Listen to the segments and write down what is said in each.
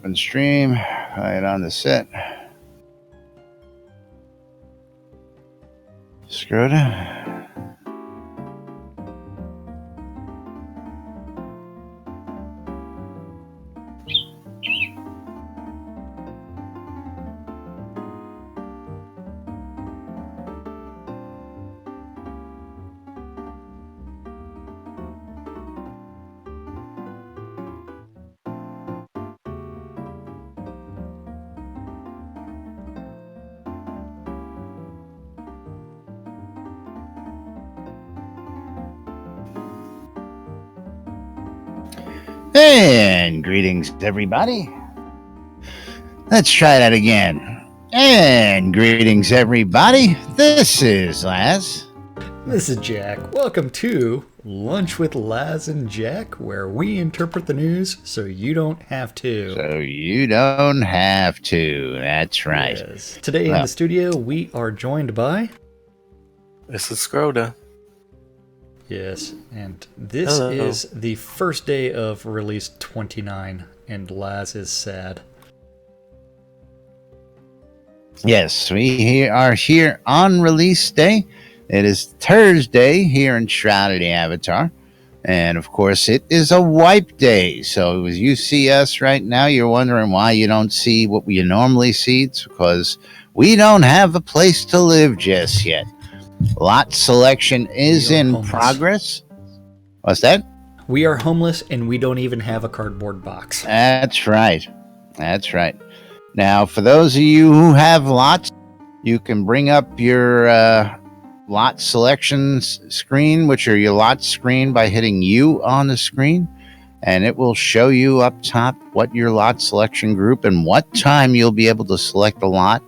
open stream. Right on the set. Screwed. And greetings, everybody. Let's try that again. And greetings, everybody. This is Laz. This is Jack. Welcome to Lunch with Laz and Jack, where we interpret the news so you don't have to. That's right. Yes. Today in the studio, we are joined by... This is Shroud. Yes, and this is the first day of release 29, and Laz is sad. Yes, we are here on release day. It is Thursday here in Shroud Avatar. And of course, it is a wipe day. So as you see us right now, you're wondering why you don't see what you normally see. It's because we don't have a place to live just yet. Lot selection is in progress. What's that? We are homeless and we don't even have a cardboard box. That's right. That's right. Now, for those of you who have lots, you can bring up your lot selections screen, which are your lot screen, by hitting U on the screen. And it will show you up top what your lot selection group and what time you'll be able to select a lot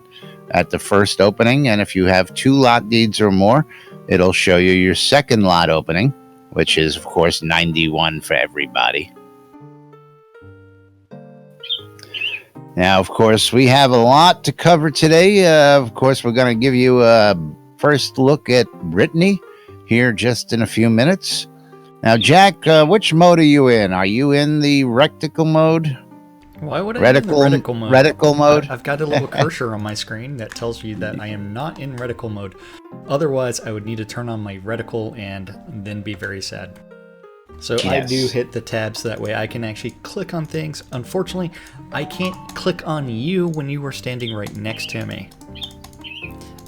at the first opening. And if you have 2 lot deeds or more, it'll show you your second lot opening, which is, of course, 91 for everybody. Now, of course, we have a lot to cover today. Of course, we're going to give you a first look at Brittany here just in a few minutes. Now, Jack, which mode are you in? Are you in the reticle mode? Why would I be in the reticle mode? Reticle mode? I've got a little cursor on my screen that tells you that I am not in reticle mode. Otherwise, I would need to turn on my reticle and then be very sad. So yes. I do hit the tab so that way I can actually click on things. Unfortunately, I can't click on you when you are standing right next to me.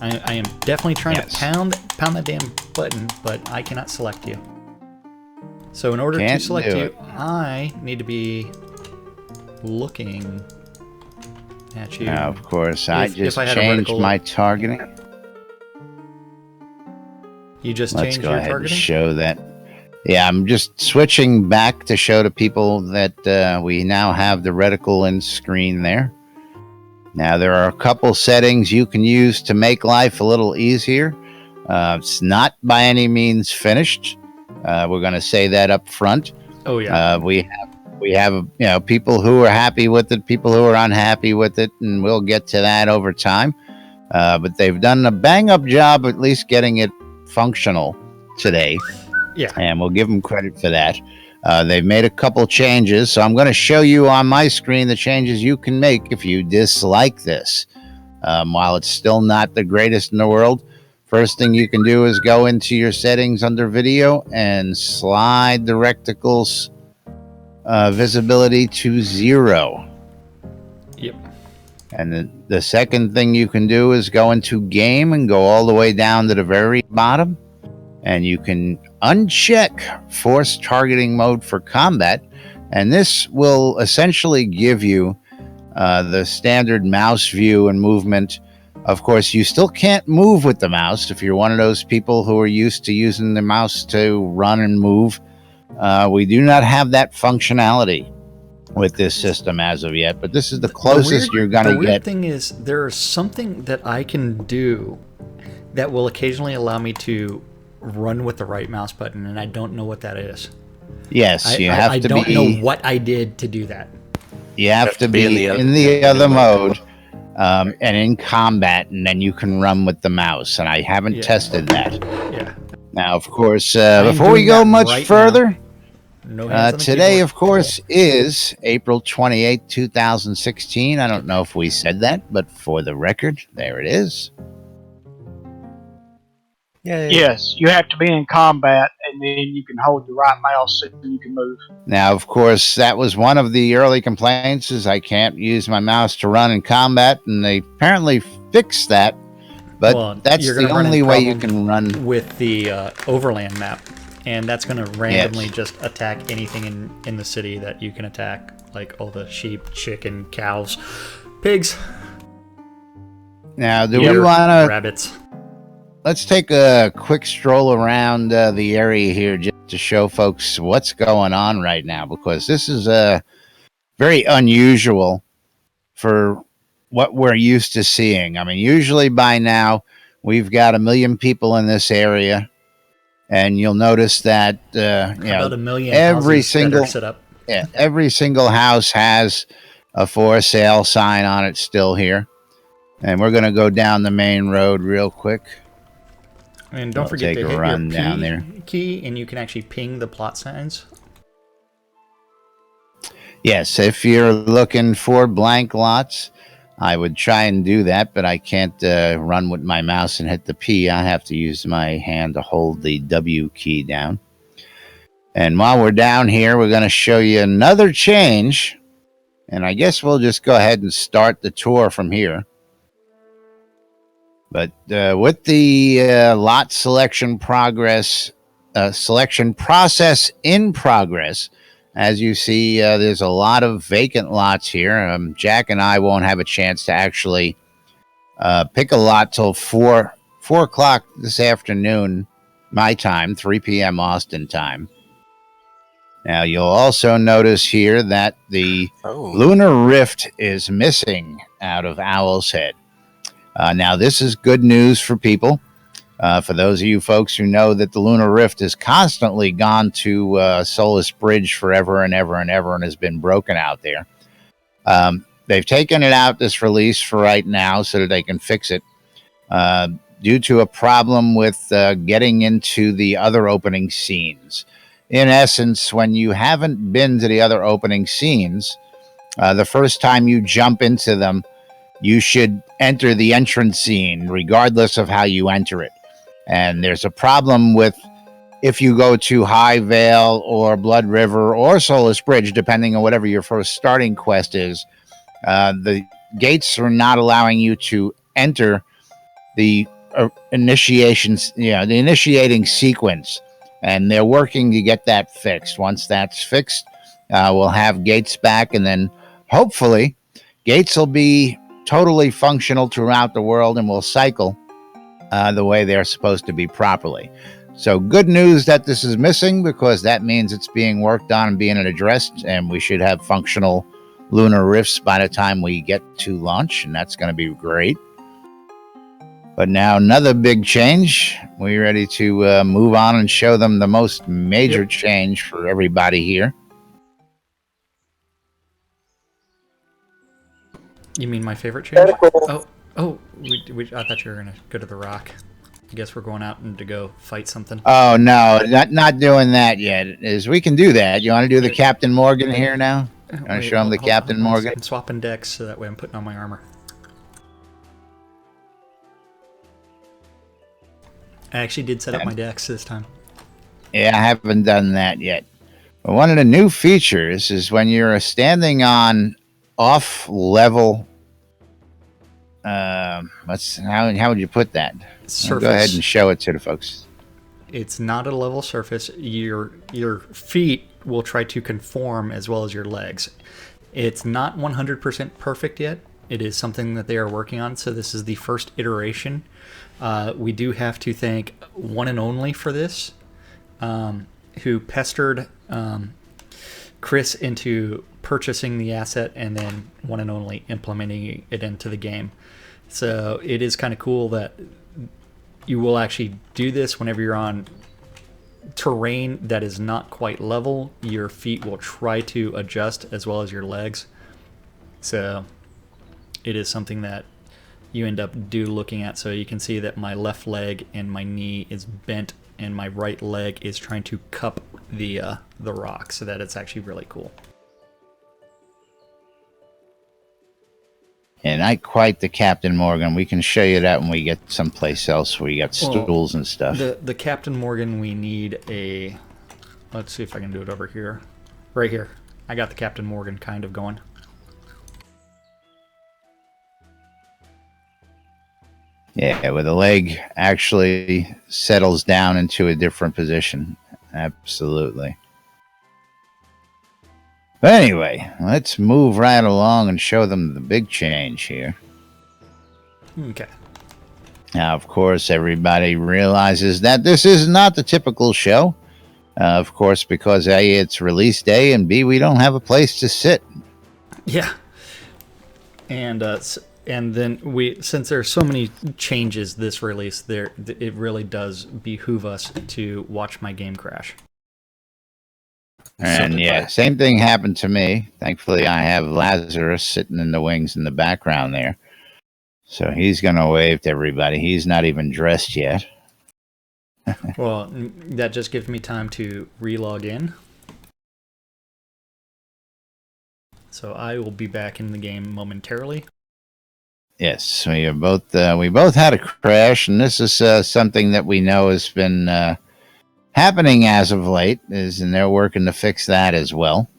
I am definitely trying to pound that damn button, but I cannot select you. So in order to select you, I need to be looking at you. Now, of course, I just changed my targeting. You just changed your targeting? Let's go ahead and show that. Yeah, I'm just switching back to show to people that we now have the reticle in screen there. Now, there are a couple settings you can use to make life a little easier. It's not by any means finished. We're going to say that up front. Oh, yeah. We have people who are happy with it, people who are unhappy with it, and we'll get to that over time. But they've done a bang-up job at least getting it functional today. Yeah. And we'll give them credit for that. They've made a couple changes, so I'm going to show you on my screen the changes you can make if you dislike this. While it's still not the greatest in the world, first thing you can do is go into your settings under video and slide the reticles visibility to 0. Yep. And the second thing you can do is go into game and go all the way down to the very bottom. And you can uncheck force targeting mode for combat. And this will essentially give you the standard mouse view and movement. Of course, you still can't move with the mouse. If you're one of those people who are used to using the mouse to run and move, we do not have that functionality with this system as of yet. But this is the closest you're going to get. The weird thing is there's something that I can do that will occasionally allow me to run with the right mouse button, and I don't know what that is. Yes, you have to be... I don't know what I did to do that. You have to be in the other mode and in combat, and then you can run with the mouse, and I haven't tested that. Yeah. Now, of course, before we go much further... No hands on the Today, keyboard. of course, is April 28th, 2016. I don't know if we said that, but for the record, there it is. Yay. Yes, you have to be in combat, and then you can hold the right mouse so you can move. Now, of course, that was one of the early complaints, is I can't use my mouse to run in combat, and they apparently fixed that. But that's the only way you can run with the overland map, and that's going to randomly just attack anything in the city that you can attack, like all the sheep, chicken, cows, pigs. Now, do we want to... rabbits. Let's take a quick stroll around the area here just to show folks what's going on right now, because this is very unusual for what we're used to seeing. I mean, usually by now we've got 1 million people in this area, and you'll notice that about 1 million every houses single that are set up. every single house has a for sale sign on it still here. And we're going to go down the main road real quick. And don't forget to hit your P key, and you can actually ping the plot signs. Yes, if you're looking for blank lots, I would try and do that, but I can't run with my mouse and hit the P. I have to use my hand to hold the W key down. And while we're down here, we're going to show you another change. And I guess we'll just go ahead and start the tour from here. But with the lot selection process in progress, as you see, there's a lot of vacant lots here. Jack and I won't have a chance to actually pick a lot till 4 o'clock this afternoon, my time, 3 p.m. Austin time. Now, you'll also notice here that the Lunar Rift is missing out of Owl's Head. Now, this is good news for people. For those of you folks who know that the Lunar Rift has constantly gone to Solus Bridge forever and ever and ever and has been broken out there. They've taken it out this release for right now so that they can fix it due to a problem with getting into the other opening scenes. In essence, when you haven't been to the other opening scenes, the first time you jump into them, you should enter the entrance scene regardless of how you enter it. And there's a problem with if you go to High Vale or Blood River or Solus Bridge, depending on whatever your first starting quest is, the gates are not allowing you to enter the initiations, the initiating sequence. And they're working to get that fixed. Once that's fixed, we'll have gates back, and then hopefully gates will be totally functional throughout the world and will cycle the way they're supposed to be properly. So good news that this is missing, because that means it's being worked on and being addressed, and we should have functional lunar rifts by the time we get to launch, and that's going to be great. But now another big change. We ready to move on and show them the most major change for everybody here. You mean my favorite change? I thought you were gonna go to the Rock. I guess we're going out and to go fight something. Oh no, not doing that yet. We can do that. You want to do the Captain Morgan here now? You want to show him the Captain Morgan? I'm swapping decks so that way I'm putting on my armor. I actually did set up my decks this time. Yeah, I haven't done that yet. But one of the new features is when you're standing on off-level. How would you put that? Surface. Go ahead and show it to the folks. It's not a level surface. Your feet will try to conform as well as your legs. It's not 100% perfect yet. It is something that they are working on. So this is the first iteration. We do have to thank One and Only for this, who pestered Chris into purchasing the asset and then One and Only implementing it into the game. So it is kind of cool that you will actually do this whenever you're on terrain that is not quite level. Your feet will try to adjust as well as your legs. So it is something that you end up looking at. So you can see that my left leg and my knee is bent and my right leg is trying to cup the rock, so that it's actually really cool. And not quite the Captain Morgan. We can show you that when we get someplace else where you got stools and stuff. The Captain Morgan, we need a... Let's see if I can do it over here. Right here. I got the Captain Morgan kind of going. Yeah, where the leg actually settles down into a different position. Absolutely. But anyway, let's move right along and show them the big change here. Okay. Now, of course, everybody realizes that this is not the typical show. Of course, because A, it's release day, and B, we don't have a place to sit. Yeah. And then since there's so many changes this release, it really does behoove us to watch my game crash. And yeah, same thing happened to me. Thankfully, I have Lazarus sitting in the wings in the background there. So he's going to wave to everybody. He's not even dressed yet. Well, that just gives me time to re-log in. So I will be back in the game momentarily. Yes, we both had a crash, and this is something that we know has been happening as of late, and they're working to fix that as well.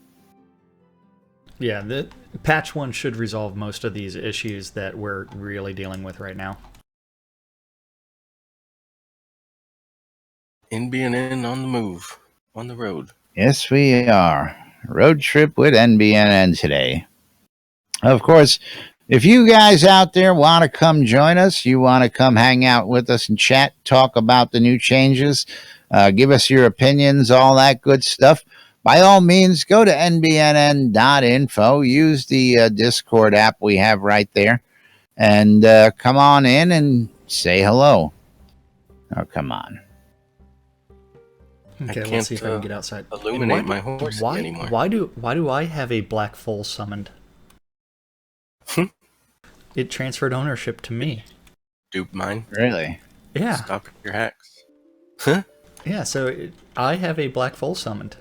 Yeah, the patch 1 should resolve most of these issues that we're really dealing with right now. NBNN on the move, on the road. Yes, we are. Road trip with NBNN today. Of course, if you guys out there want to come join us, you want to come hang out with us and chat, talk about the new changes, give us your opinions, all that good stuff, by all means, go to nbnn.info, use the Discord app we have right there, and come on in and say hello. Oh, come on. Okay, let's see if I can get outside. Illuminate my horse anymore. Why do I have a black foal summoned? It transferred ownership to me. Dupe mine. Really? Yeah. Stop your hacks. Huh? Yeah, so I have a black foal summoned.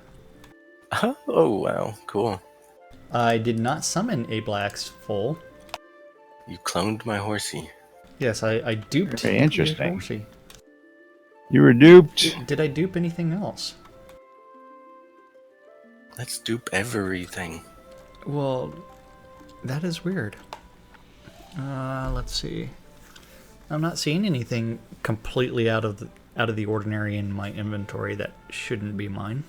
Oh, wow. Cool. I did not summon a black foal. You cloned my horsey. Yes, I duped. Very interesting. Horsey. You were duped. Did I dupe anything else? Let's dupe everything. Well, that is weird. Let's see. I'm not seeing anything completely out of the ordinary in my inventory that shouldn't be mine.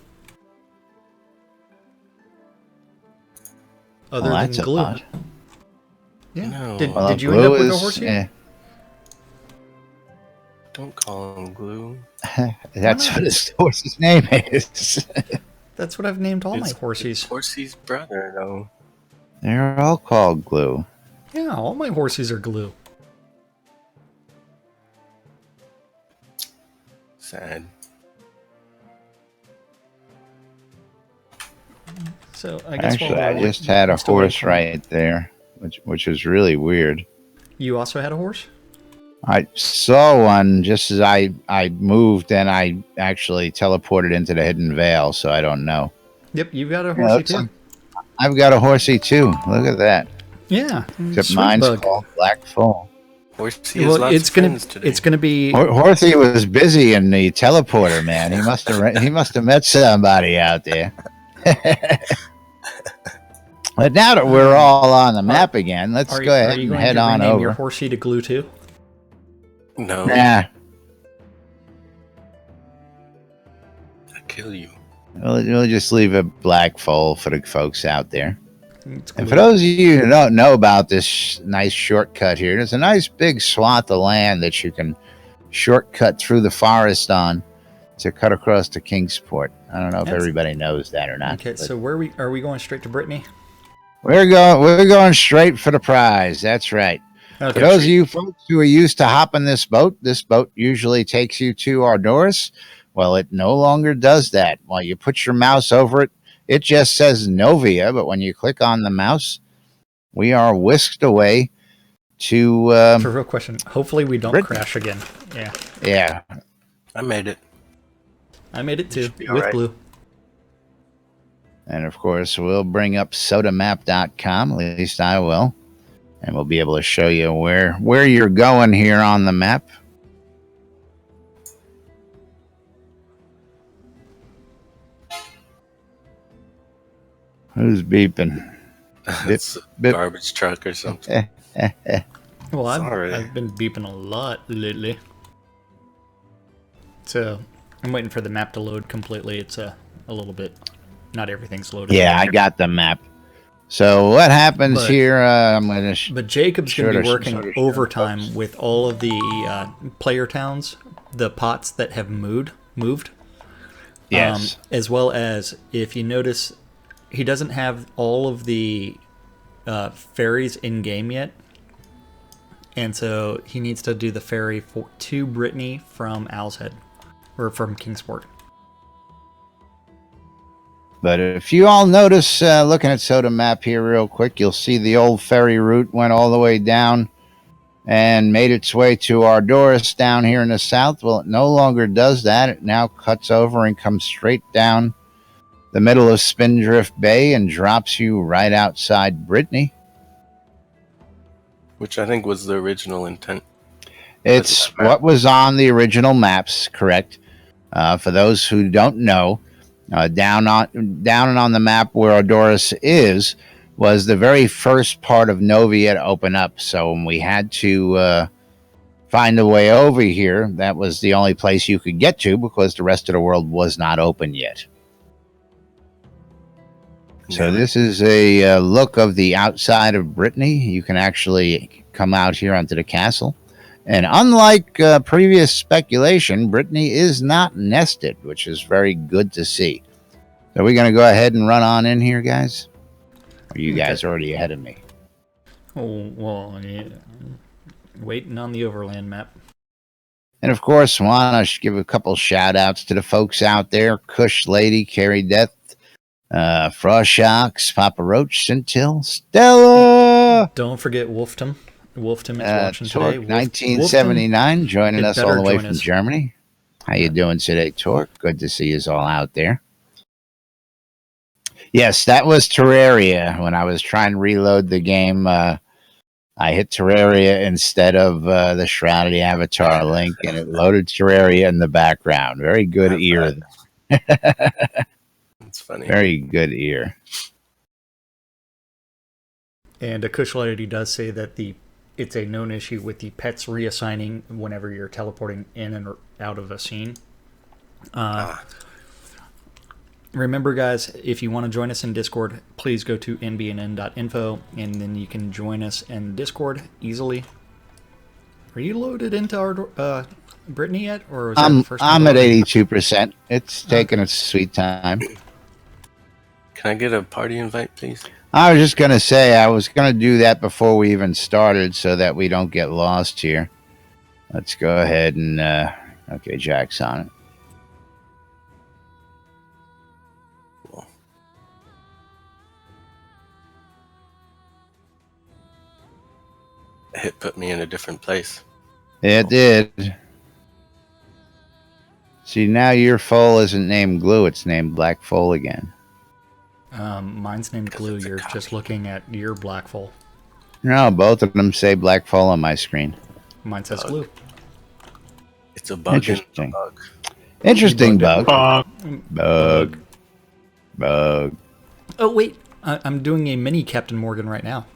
Other than glue. Odd. Yeah. No. Did you end up with a horsey? Don't call him Glue. That's what his horse's name is. That's what I've named all my horsies. Horsey's brother, though. They're all called Glue. Yeah, all my horsies are Glue. Sad. So I guess actually, I just had a horse right there, which is really weird. You also had a horse? I saw one just as I moved, and I actually teleported into the hidden veil, so I don't know. Yep, you've got a horsey too. I've got a horsey too. Look at that. Yeah, except mine's called Black Foal. Horsey has lots of friends today. It's gonna be. Horsey was busy in the teleporter, man. He must have met somebody out there. But now that we're all on the map again, let's go ahead and head on over. Your horsey to Glue too? No. Nah. I'll kill you. We'll just leave a Black Foal for the folks out there. And for those of you who don't know about this nice shortcut here, there's a nice big swath of land that you can shortcut through the forest on to cut across to Kingsport. I don't know if everybody knows that or not. Okay, so are we going straight to Brittany? We're going straight for the prize. That's right. Okay, for those of you folks who are used to hopping this boat usually takes you to our doors. Well, it no longer does that. While you put your mouse over it, it just says Novia, but when you click on the mouse, we are whisked away to... For a real question, hopefully we don't crash again. Yeah. Yeah. I made it. I made it too, with right. blue. And of course, we'll bring up sodamap.com, at least I will. And we'll be able to show you where you're going here on the map. Who's beeping? It's a garbage truck or something. Well, I've been beeping a lot lately. So I'm waiting for the map to load completely. It's a little bit. Not everything's loaded. Yeah, I got the map. So what happens here? I'm gonna. But Jacob's going to be working overtime with all of the player towns, the pots that have moved. Yes. As well as, if you notice, he doesn't have all of the ferries in game yet, and so he needs to do the ferry to Brittany from Owl's Head, or from Kingsport. But if you all notice, looking at Soda Map here real quick, you'll see the old ferry route went all the way down and made its way to Ardoris down here in the south. Well, it no longer does that. It now cuts over and comes straight down the middle of Spindrift Bay and drops you right outside Brittany. Which I think was the original intent. It's what was on the original maps, correct? For those who don't know, down on the map where Ardoris was the very first part of Novia to open up. So when we had to find a way over here, that was the only place you could get to because the rest of the world was not open yet. So this is a look of the outside of Brittany. You can actually come out here onto the castle. And unlike previous speculation, Brittany is not nested, which is very good to see. So we're going to go ahead and run on in here, guys? Or you guys already ahead of me? Oh, well, yeah. Waiting on the overland map. And of course, want to give a couple shout outs to the folks out there. Kush Lady, Carrie Death, Frost Shocks, Papa Roach, Scintille, Stella. Don't forget Wolftum. Wolftum is watching Torque, today. 1979, joining us all the way from us. Germany. How you doing today, Torque? Good to see you all out there. Yes, that was Terraria. When I was trying to reload the game, I hit Terraria instead of the Shroud of the Avatar link, and it loaded Terraria in the background. Very good ear. That's funny. Very good ear. And a Kush Lady does say that it's a known issue with the pets reassigning whenever you're teleporting in and out of a scene. Remember, guys, if you want to join us in Discord, please go to nbnn.info, and then you can join us in Discord easily. Are you loaded into our Brittany yet, or was that the first I'm at 82%. It's taking its sweet time. Can I get a party invite, please? I was just going to say, I was going to do that before we even started so that we don't get lost here. Let's go ahead and, okay, Jack's on it. Cool. It put me in a different place. It did. See, now your foal isn't named Glue, it's named Black Foal again. Mine's named Glue. You're just looking at your Black Foal. No, both of them say Black Foal on my screen. Mine says Glue. It's a bug. Interesting. Bug. Interesting bug. Bug. Bug. Oh, wait. I'm doing a mini Captain Morgan right now.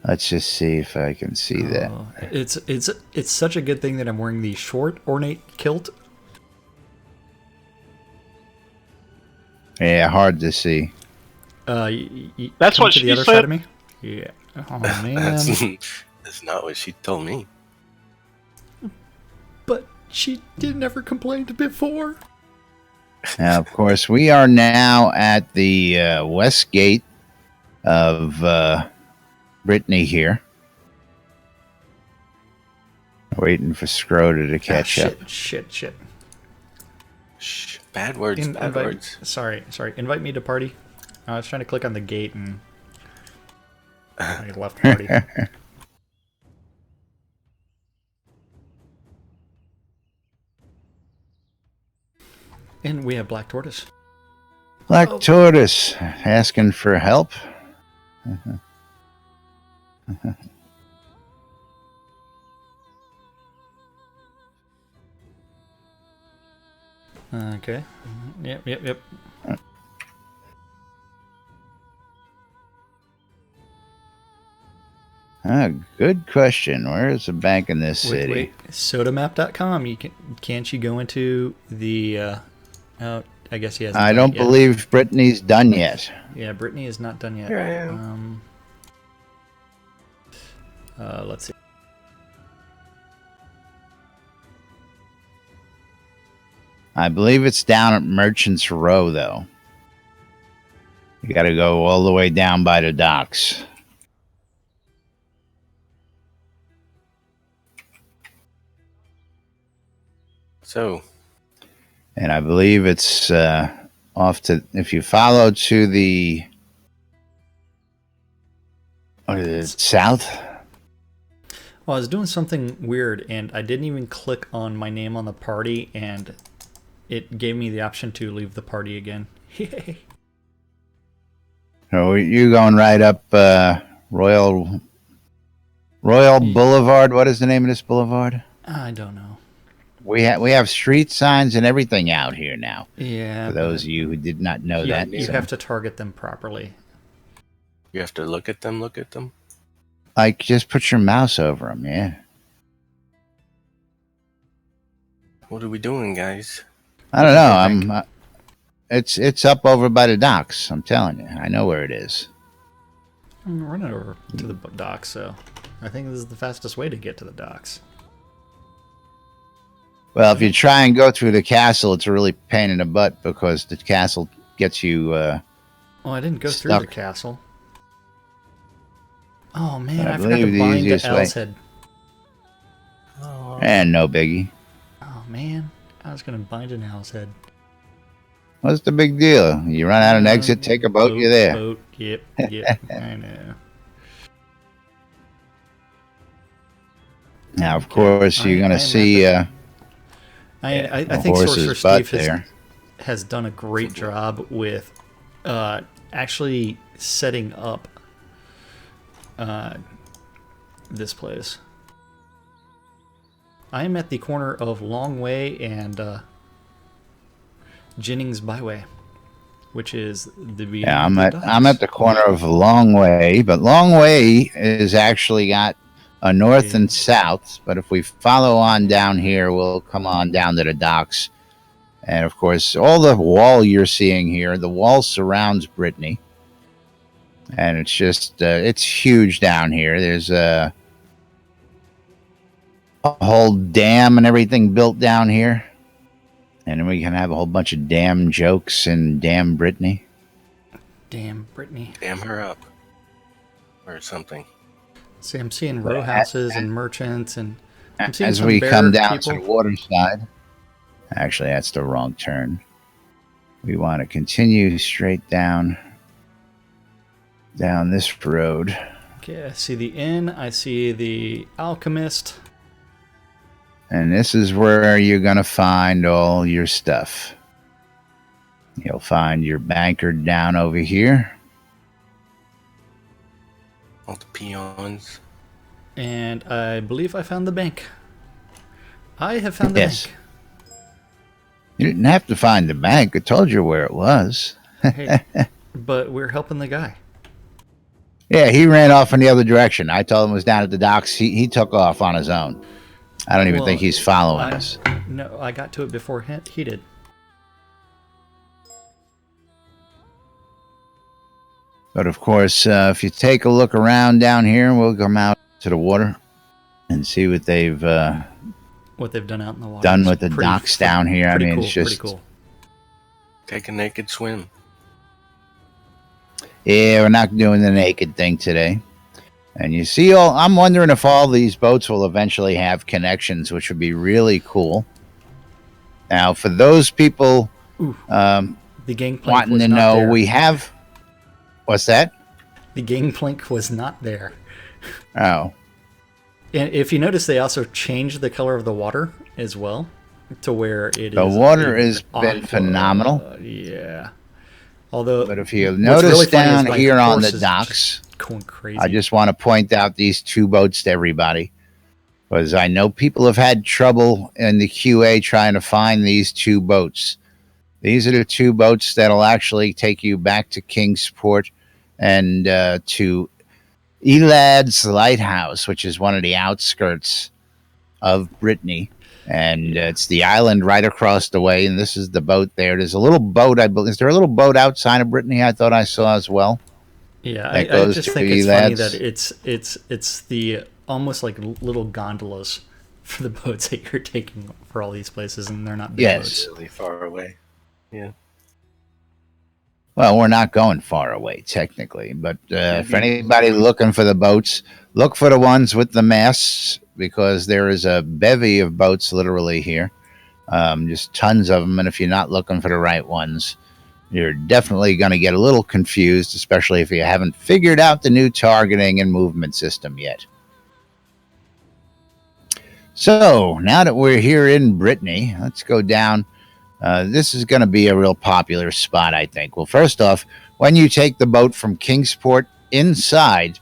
Let's just see if I can see that. It's such a good thing that I'm wearing the short ornate kilt. Yeah, hard to see. That's what she the other said? side of me? Yeah. Oh, man. That's not what she told me. But she never complained before. Now, of course, we are now at the west gate of Brittany here. Waiting for Scroda to catch up. Shit. Shh, bad words, bad words. Sorry. Invite me to party. I was trying to click on the gate and I left party. And we have Black Tortoise. Black Tortoise asking for help. Okay. Yep. Good question. Where is the bank in this city? Wait. Sodamap.com. Can't you go into the? I guess he hasn't. I don't believe Brittany's done yet. Yeah, Brittany is not done yet. Here I am. Let's see. I believe it's down at Merchants Row, though. You got to go all the way down by the docks. So. And I believe it's off to, if you follow to the, what is it, south? Well, I was doing something weird, and I didn't even click on my name on the party, and it gave me the option to leave the party again. Yay! So you're going right up Royal Boulevard. What is the name of this boulevard? I don't know. We have street signs and everything out here now. Yeah. For those of you who did not know that. You have to target them properly. You have to look at them? Like, just put your mouse over them, yeah. What are we doing, guys? I don't know. It's up over by the docks. I'm telling you. I know where it is. I'm running over to the docks, so I think this is the fastest way to get to the docks. Well, if you try and go through the castle, it's a really pain in the butt because the castle gets you I didn't go stuck. through the castle. Oh, man, I forgot believe to the bind to easiest way- Owl's Head. And no biggie. Oh, man. I was going to bind an Owl's Head. What's the big deal? You run out an exit, take a boat, you're there. Boat, yep, I know. Now, of course, you're going to see I think Sorcerer horse's butt Steve there. has done a great job with actually setting up this place. I am at the corner of Long Way and Jennings Byway, which is the beginning. Yeah, of the docks. I'm at the corner of Long Way, but Long Way is actually got a north and south. But if we follow on down here, we'll come on down to the docks. And of course, all the wall you're seeing here, the wall surrounds Brittany. And it's just, it's huge down here. There's a whole dam and everything built down here. And then we can have a whole bunch of damn jokes and damn Brittany. Damn Brittany. Damn her up. Or something. See, I'm seeing row houses and merchants, and I'm seeing As some we bear come down people. to the water side. Actually, that's the wrong turn. We want to continue straight down this road. Okay, I see the inn. I see the alchemist. And this is where you're going to find all your stuff. You'll find your banker down over here. All the peons. And I believe I found the bank. I have found the Yes. bank. You didn't have to find the bank. I told you where it was. Hey, but we're helping the guy. Yeah, he ran off in the other direction. I told him it was down at the docks. He took off on his own. I don't even Well, think he's following us. No, I got to it before he did. But of course, if you take a look around down here, we'll come out to the water and see what they've done out in the water. done It's with the docks down here. I pretty mean, cool, it's just, pretty cool. Take a naked swim. yeah, we're not doing the naked thing today. And you see, I'm wondering if all these boats will eventually have connections, which would be really cool. Now, for those people The gangplank wanting was to not know, there. we have. What's that? The gangplank was not there. Oh, And if you notice, they also changed the color of the water as well. to where it the is. water has been phenomenal. Yeah. Although, But if you what's notice really funny is down my here on horse the is docks, just going crazy. I just want to point out these 2 boats to everybody, because I know people have had trouble in the QA trying to find these 2 boats. These are the 2 boats that'll actually take you back to Kingsport and to Elad's Lighthouse, which is one of the outskirts of Brittany. And it's the island right across the way, and this is the boat there. There's a little boat, I believe. Is there a little boat outside of Brittany I thought I saw as well? Yeah, That I goes just to think it's funny that Elad's. it's the almost like little gondolas for the boats that you're taking for all these places, and they're not big Yes. boats. Really far away. Yeah. Well, we're not going far away, technically. But for anybody looking for the boats, look for the ones with the masts, because there is a bevy of boats literally here. Just tons of them. And if you're not looking for the right ones, you're definitely going to get a little confused, especially if you haven't figured out the new targeting and movement system yet. So now that we're here in Brittany, let's go down. This is going to be a real popular spot, I think. Well, first off, when you take the boat from Kingsport inside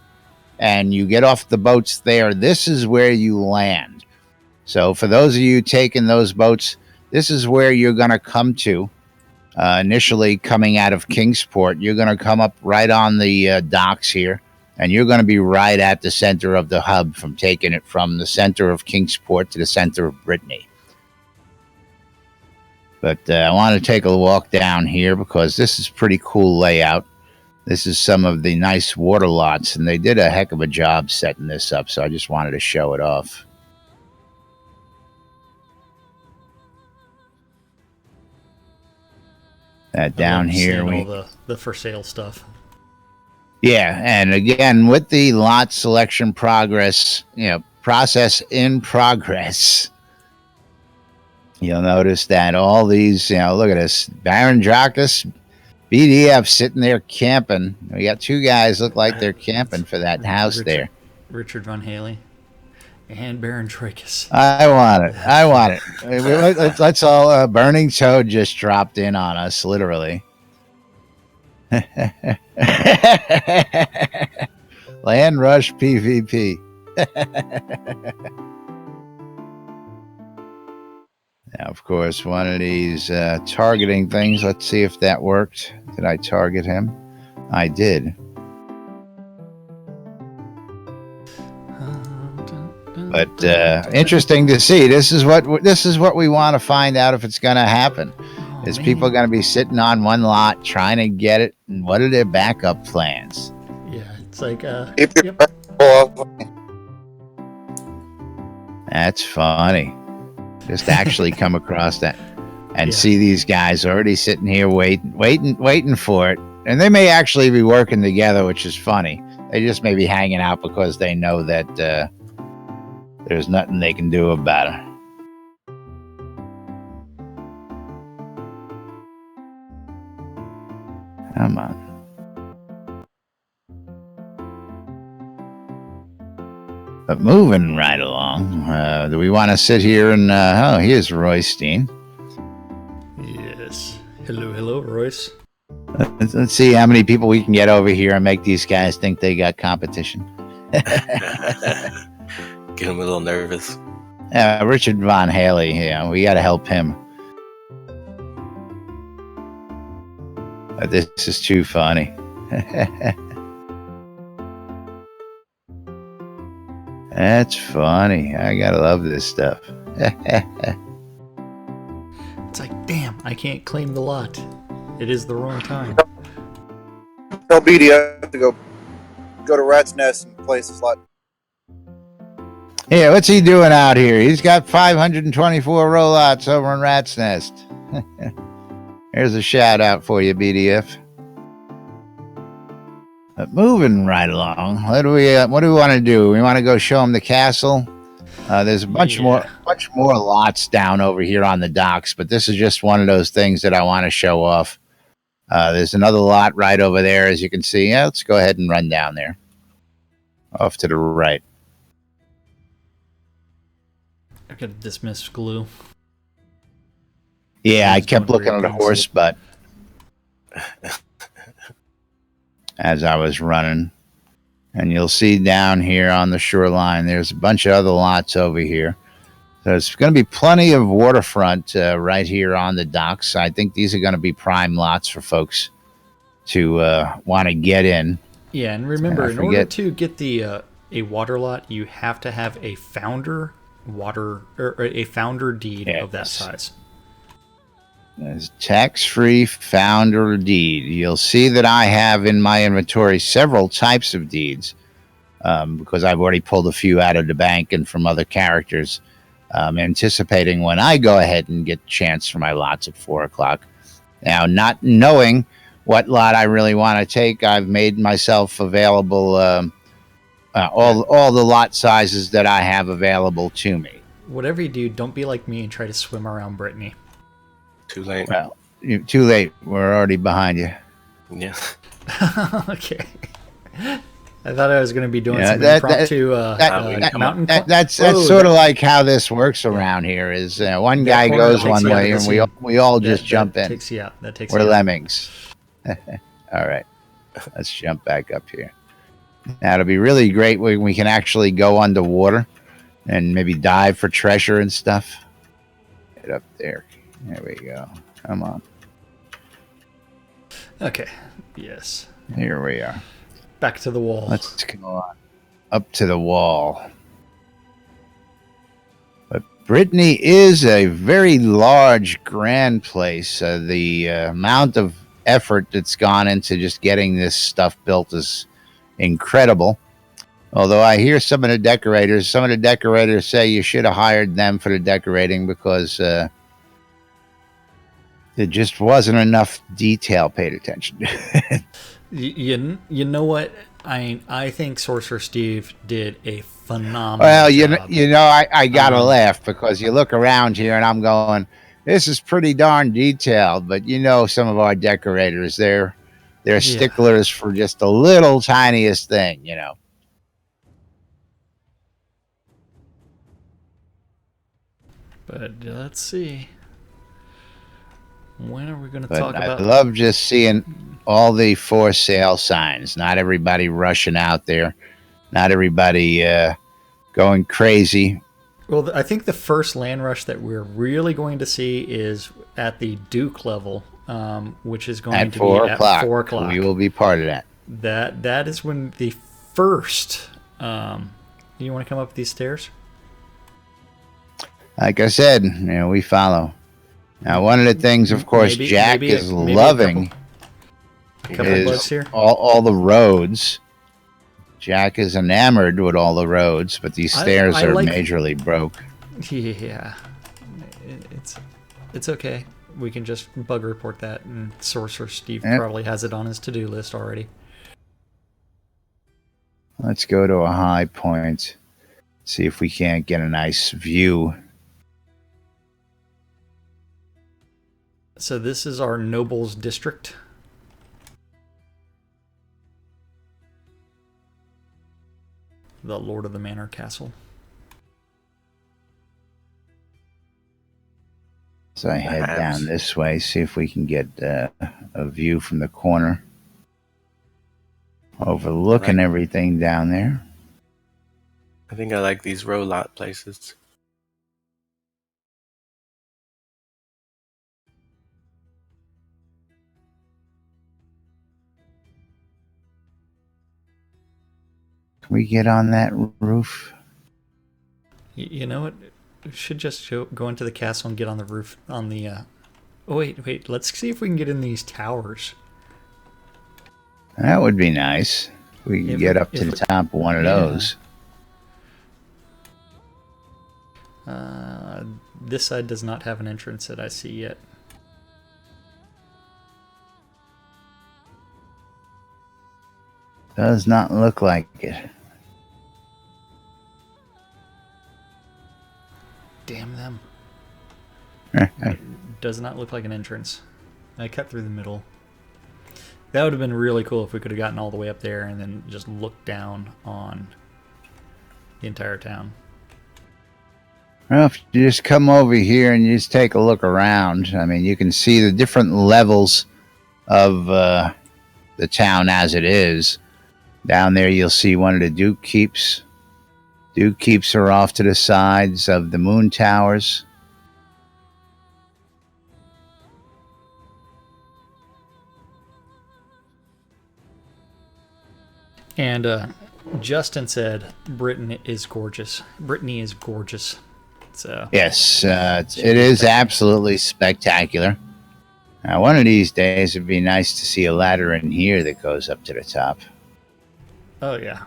and you get off the boats there, this is where you land. So for those of you taking those boats, this is where you're going to come to. Initially coming out of Kingsport, you're going to come up right on the docks here, and you're going to be right at the center of the hub, from taking it from the center of Kingsport to the center of Brittany. But I want to take a walk down here because this is pretty cool layout. This is some of the nice water lots, and they did a heck of a job setting this up, so I just wanted to show it off. Down here, all the for sale stuff. Yeah, and again, with the lot selection process in progress, you'll notice that all these, look at this, Baron Dracus, BDF sitting there camping. We got 2 guys look like they're camping for that house there. Richard Von Haley and Baron Dracus. I want it. Let's all, Burning Toad just dropped in on us, literally. Land Rush PvP. Now, of course, one of these targeting things. Let's see if that worked. Did I target him? I did. But interesting to see. This is what we want to find out if it's going to happen. Is people going to be sitting on one lot trying to get it, and what are their backup plans? Yeah, it's like That's funny. Just actually come across that and see these guys already sitting here waiting for it. And they may actually be working together, which is funny. They just may be hanging out because they know that there's nothing they can do about it. Come on. But moving right along, do we want to sit here and... here's Roystein. Yes. Hello, Royce. Let's see how many people we can get over here and make these guys think they got competition. Get him a little nervous. Richard Von Haley, we got to help him. This is too funny. That's funny. I gotta love this stuff. It's like, damn, I can't claim the lot. It is the wrong time. Tell BD I have to go to Rat's Nest and place a slot. Yeah, what's he doing out here? He's got 524 rollouts over in Rat's Nest. There's a shout out for you, BDF. But moving right along, what do we want to do? We want to go show him the castle. There's a bunch more lots down over here on the docks, but this is just one of those things that I want to show off. There's another lot right over there, as you can see. Yeah, let's go ahead and run down there. Off to the right. I could dismiss glue. Yeah, I He's kept going looking weird at the things. horse butt as I was running. And you'll see down here on the shoreline, there's a bunch of other lots over here. There's going to be plenty of waterfront right here on the docks. I think these are going to be prime lots for folks to want to get in. Yeah, and remember, in order to get the a water lot, you have to have a founder deed of that size. There's tax-free founder deed. You'll see that I have in my inventory several types of deeds because I've already pulled a few out of the bank and from other characters, anticipating when I go ahead and get a chance for my lots at 4 o'clock. Now, not knowing what lot I really want to take, I've made myself available all the lot sizes that I have available to me. Whatever you do, don't be like me and try to swim around Brittany. Too late. Well, too late. We're already behind you. Yeah. Okay. I thought I was going to be doing some impromptu mountain. That's sort of like how this works around here. Is one guy goes one way and we all just jump in. Takes you out. That takes We're you lemmings. All right, let's jump back up here. Now it'll be really great when we can actually go underwater and maybe dive for treasure and stuff. Get up there. There we go. Come on. Okay. Yes. Here we are. Back to the wall. Let's go on up to the wall. But Brittany is a very large, grand place. The amount of effort that's gone into just getting this stuff built is incredible. Although I hear some of the decorators say you should have hired them for the decorating because there just wasn't enough detail paid attention. You know what? I think Sorcerer Steve did a phenomenal job. I gotta laugh because you look around here and I'm going, this is pretty darn detailed. But some of our decorators, they're sticklers for just the little tiniest thing, But let's see. When are we going to talk about? I love just seeing all the for sale signs. Not everybody rushing out there. Not everybody going crazy. Well, I think the first land rush that we're really going to see is at the Duke level, which is going to be at 4 o'clock. We will be part of that. That is when the first. You want to come up these stairs? Like I said, we follow. Now, one of the things, of course, Jack is loving is all the roads. Jack is enamored with all the roads, but these stairs are majorly broke. Yeah, it's okay. We can just bug report that, and Sorcerer Steve probably has it on his to-do list already. Let's go to a high point. See if we can't get a nice view. So this is our Nobles District. The Lord of the Manor Castle. So I head down this way, see if we can get a view from the corner. Overlooking everything down there. I think I like these row lot places. Can we get on that roof? You know what? We should just go into the castle and get on the roof on the... Oh, wait. Let's see if we can get in these towers. That would be nice. We can get up to the top of one of those. This side does not have an entrance that I see yet. Does not look like it. Damn them. Does not look like an entrance. I cut through the middle. That would have been really cool if we could have gotten all the way up there and then just looked down on the entire town. Well, if you just come over here and you just take a look around, I mean, you can see the different levels of the town as it is. Down there, you'll see one of the Duke Keeps. Duke Keeps are off to the sides of the moon towers. And Justin said Brittany is gorgeous. Brittany is gorgeous. So Yes, it is absolutely spectacular. Now, one of these days, it'd be nice to see a ladder in here that goes up to the top. Oh yeah.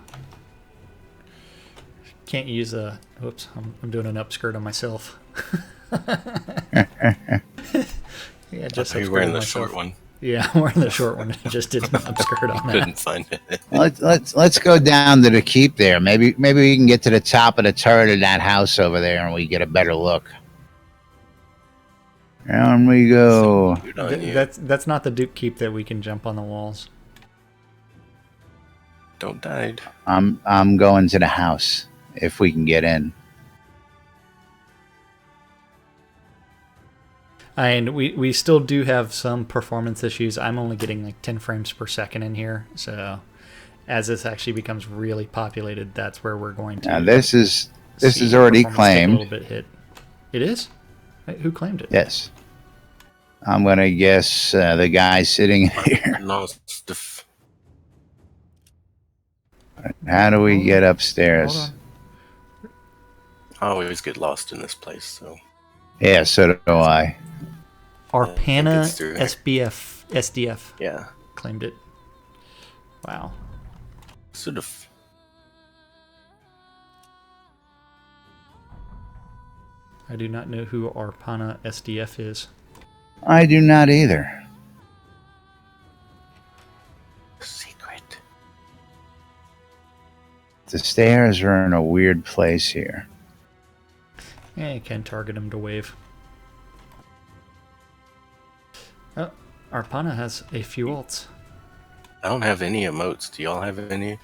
Can't use a. Whoops, I'm doing an upskirt on myself. Yeah, just you're wearing the short one. Yeah, I'm wearing the short one. Just did an upskirt on that. Couldn't find it. Let's go down to the keep there. Maybe we can get to the top of the turret of that house over there, and we get a better look. Down we go. That's not the Duke Keep that we can jump on the walls. Don't die. I'm going to the house if we can get in. And we still do have some performance issues. I'm only getting like 10 frames per second in here. So as this actually becomes really populated, that's where we're going to. Now this is already claimed. A little bit hit. It is? Who claimed it? Yes. I'm gonna guess the guy sitting here. How do we get upstairs? I always get lost in this place, so. Yeah, so do I. Arpana SDF. Yeah. Claimed it. Wow. Sort of. I do not know who Arpana SDF is. I do not either. Secret. The stairs are in a weird place here. Yeah, you can target him to wave. Oh, Arpana has a few ults. I don't have any emotes. Do y'all have any?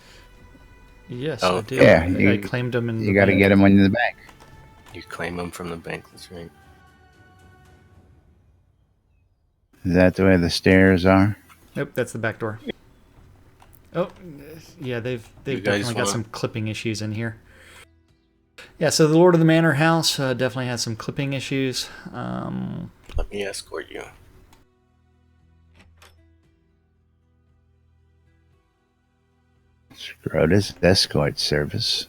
Yes, I do. Yeah, I claimed them in the You got to bank. get them in the bank. You claim them from the bank, that's right. Is that the way the stairs are? Nope, that's the back door. Oh, yeah, they've definitely got some clipping issues in here. Yeah, so the Lord of the Manor house definitely has some clipping issues. Let me escort you. Shroud is escort service.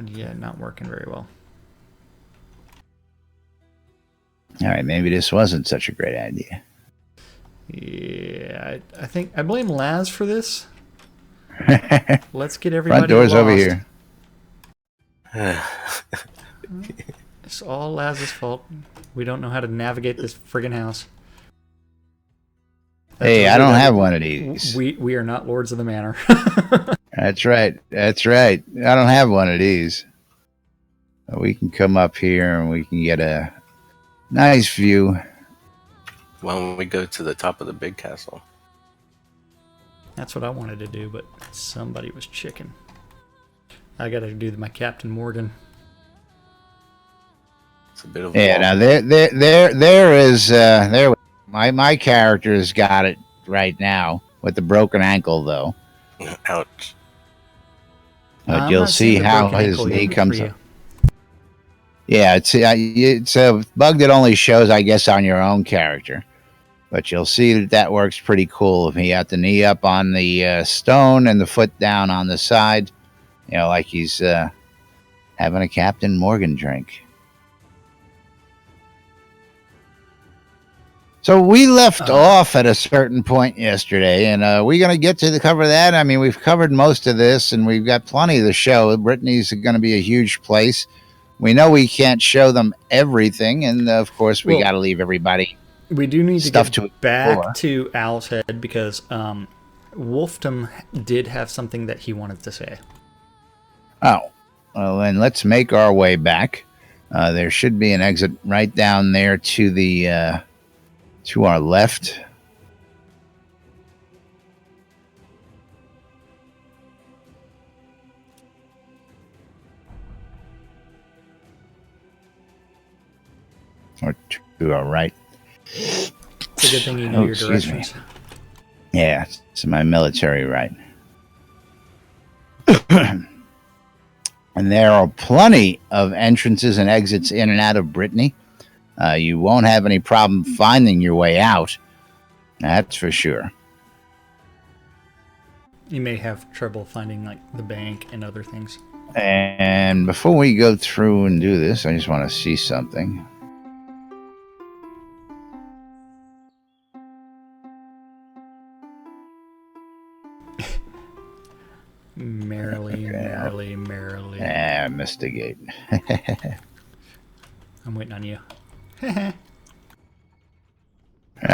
Yeah, not working very well. All right, maybe this wasn't such a great idea. Yeah, I blame Laz for this. Let's get everybody Front door's lost. over here. It's all Laz's fault. We don't know how to navigate this friggin' house. Hey, I don't have one of these. We are not lords of the manor. That's right. That's right. I don't have one of these. We can come up here and we can get a nice view. Why don't we go to the top of the big castle? That's what I wanted to do, but somebody was chicken. I gotta do my Captain Morgan. It's a bit of Now there is my character's got it right now with the broken ankle though. Ouch. But you'll see how his knee comes up. Yeah, it's a bug that only shows, I guess, on your own character. But you'll see that works pretty cool. If he had the knee up on the stone and the foot down on the side, like he's having a Captain Morgan drink. So we left off at a certain point yesterday, and we're going to get to cover that. I mean, we've covered most of this, and we've got plenty of the show. Brittany's going to be a huge place. We know we can't show them everything, and of course, we got to leave everybody. We do need to get back to Owl's Head because Wolfdom did have something that he wanted to say. Oh, well, then let's make our way back. There should be an exit right down there to the to our left. or to our right. It's a good thing you know your directions. Yeah, it's my military right. And there are plenty of entrances and exits in and out of Brittany. You won't have any problem finding your way out. That's for sure. You may have trouble finding like the bank and other things. And before we go through and do this, I just want to see something. Merrily. I missed a gate. I'm waiting on you. I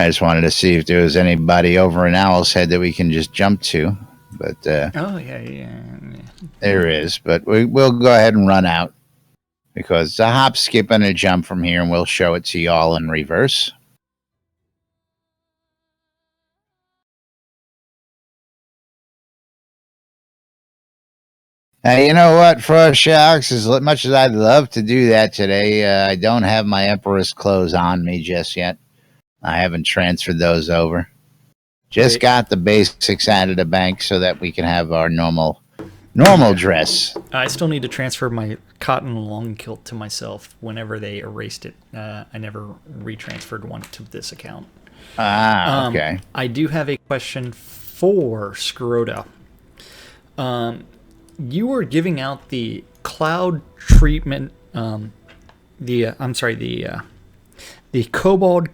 just wanted to see if there was anybody over in Owl's Head that we can just jump to. But oh, yeah. There is. But we'll go ahead and run out. Because it's a hop, skip, and a jump from here, and we'll show it to y'all in reverse. You know what, Frost Sharks? As much as I'd love to do that today, I don't have my Emperor's clothes on me just yet. I haven't transferred those over. Just got the basics out of the bank so that we can have our normal dress. I still need to transfer my cotton long kilt to myself whenever they erased it. I never retransferred one to this account. Okay. I do have a question for Scroda. You were giving out the cloud treatment, the cobalt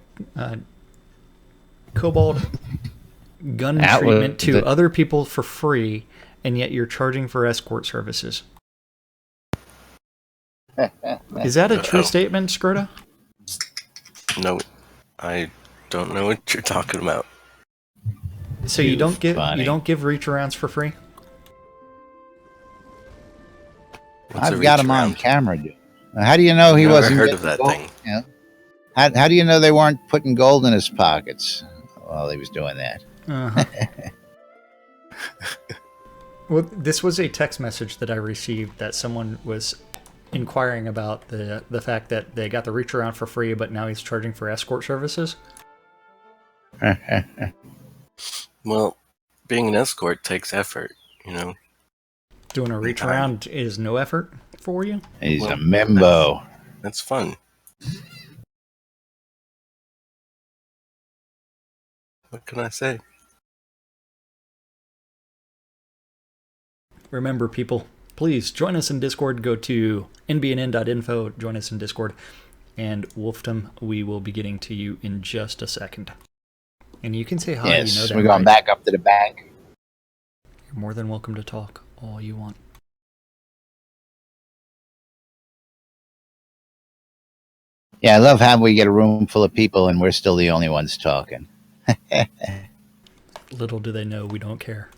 gun treatment to other people for free, and yet you're charging for escort services. Is that a true statement, Scroda? No, I don't know what you're talking about. So you don't give reach arounds for free? I've got him on camera, dude. How do you know he wasn't? Never heard of that thing. Yeah. How do you know they weren't putting gold in his pockets while he was doing that? Uh-huh. Well, this was a text message that I received that someone was inquiring about the fact that they got the reach around for free, but now he's charging for escort services. Well, being an escort takes effort, you know. Doing a reach around is no effort for you? He's a membo. That's fun. What can I say? Remember, people, please join us in Discord. Go to nbnn.info, join us in Discord. And Wolfdom, we will be getting to you in just a second. And you can say hi. Yes, you know that, we're going back up to the bank. You're more than welcome to talk all you want. Yeah, I love how we get a room full of people and we're still the only ones talking. Little do they know we don't care.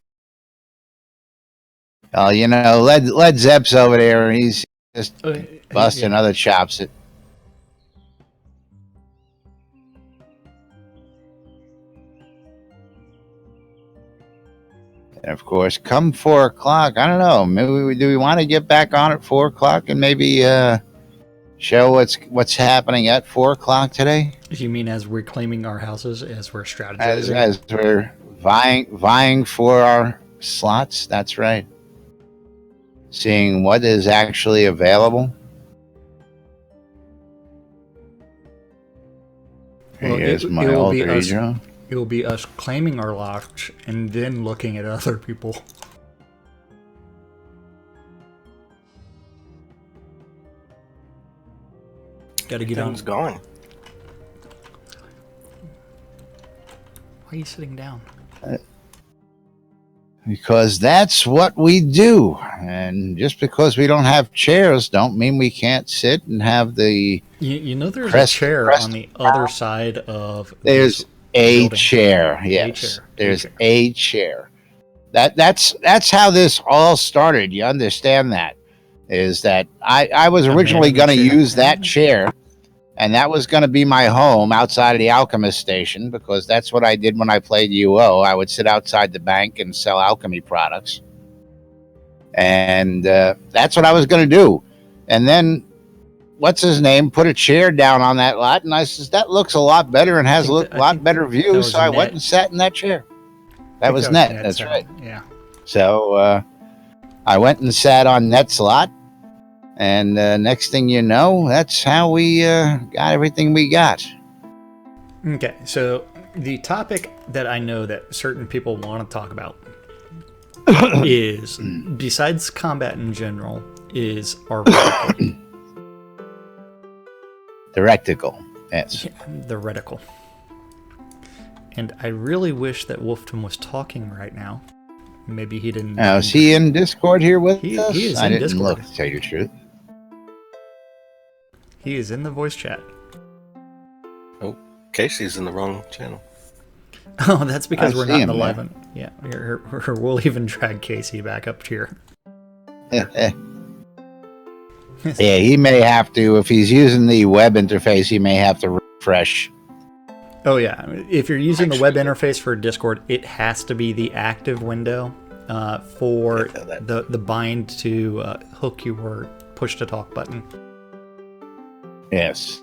Oh, you know, Led Zepp's over there, and he's just busting other chops. And of course, come 4 o'clock, I don't know. Maybe do we want to get back on at 4 o'clock and maybe show what's happening at 4 o'clock today? You mean as we're claiming our houses, as we're strategizing? As we're vying for our slots, that's right. Seeing what is actually available. Well, Here's my old region. It will be us claiming our lots and then looking at other people. Gotta get on. It's gone. Why are you sitting down? Because that's what we do. And just because we don't have chairs don't mean we can't sit and have the... You know there's a chair on the other side of... There's a building. Chair, yes. There's a chair. That's how this all started. You understand that? Is that I was originally going to use that chair, and that was going to be my home outside of the Alchemist station, because that's what I did when I played UO. I would sit outside the bank and sell alchemy products. And that's what I was going to do. And then what's his name put a chair down on that lot, and I says that looks a lot better and has a lot better view. So I went and sat in that chair. That was Net. That's right. Yeah. So I went and sat on Net's lot, and next thing you know, that's how we got everything we got. Okay, so the topic that I know that certain people want to talk about is, besides combat in general, is our reticle. The reticle, yes. Yeah, the reticle. And I really wish that Wolfton was talking right now. Maybe he didn't. Now, is he in Discord here with us? He is I in didn't Discord. look, to tell you the truth. He is in the voice chat. Oh, Casey's in the wrong channel. Oh, that's because we're not in the live there. one. Yeah, we'll even drag Casey back up here. Yeah, he may have to, if he's using the web interface, he may have to refresh. Oh yeah, if you're using the web interface for Discord, it has to be the active window for the bind to hook your push to talk button. Yes.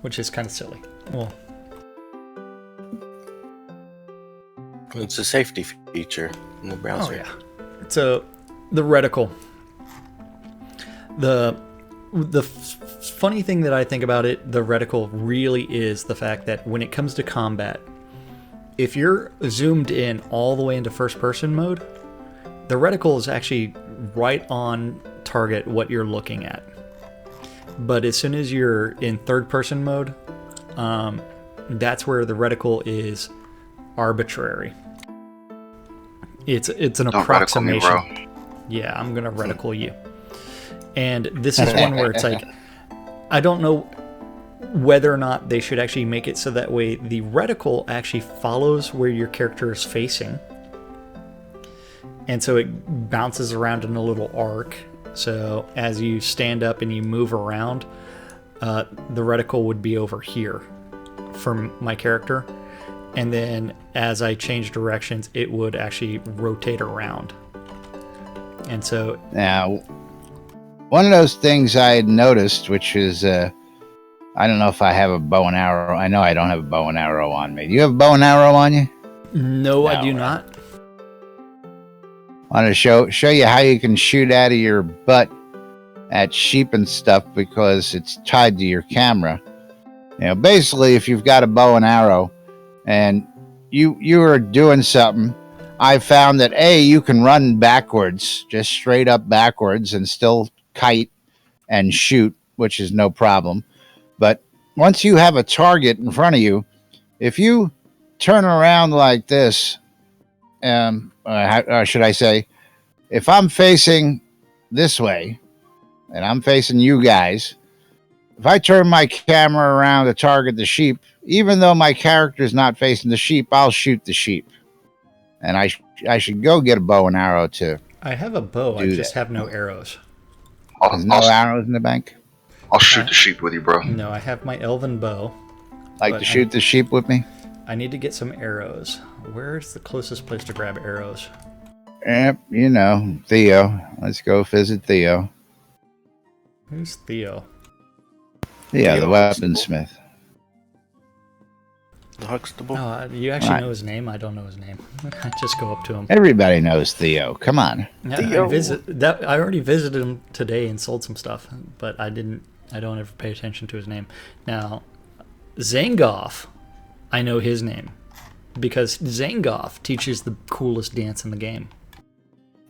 Which is kind of silly. Well, it's a safety feature in the browser. oh yeah. So the reticle. The funny thing that I think about it, the reticle really is the fact that when it comes to combat, if you're zoomed in all the way into first-person mode, the reticle is actually right on target what you're looking at. But as soon as you're in third-person mode, that's where the reticle is arbitrary. It's an approximation. Reticle me, bro. Yeah, I'm gonna reticle you. And this is one where it's like, I don't know whether or not they should actually make it so that way the reticle actually follows where your character is facing. And so it bounces around in a little arc. So as you stand up and you move around, the reticle would be over here for my character. And then as I change directions, it would actually rotate around. And so... Now, one of those things I had noticed, which is, I don't know if I have a bow and arrow. I know I don't have a bow and arrow on me. Do you have a bow and arrow on you? No, I do not. I want to show you how you can shoot out of your butt at sheep and stuff because it's tied to your camera. You know, basically, if you've got a bow and arrow and you are doing something, I found that you can run backwards, just straight up backwards, and still kite and shoot, which is no problem. But once you have a target in front of you, if you turn around like this, should I say, if I'm facing this way and I'm facing you guys, if I turn my camera around to target the sheep, even though my character is not facing the sheep, I'll shoot the sheep. And I should go get a bow and arrow too. I have a bow, I just have no arrows. There's no arrows in the bank? I'll shoot the sheep with you, bro. No, I have my elven bow. Like to shoot the sheep with me? I need to get some arrows. Where's the closest place to grab arrows? Yep, you know, Theo. Let's go visit Theo. Who's Theo? Yeah, the weaponsmith. The Huxtable. Oh, you actually know his name? I don't know his name. I just go up to him. Everybody knows Theo. Come on. Theo. I already visited him today and sold some stuff, but I don't ever pay attention to his name. Now, Zangoff, I know his name because Zangoff teaches the coolest dance in the game.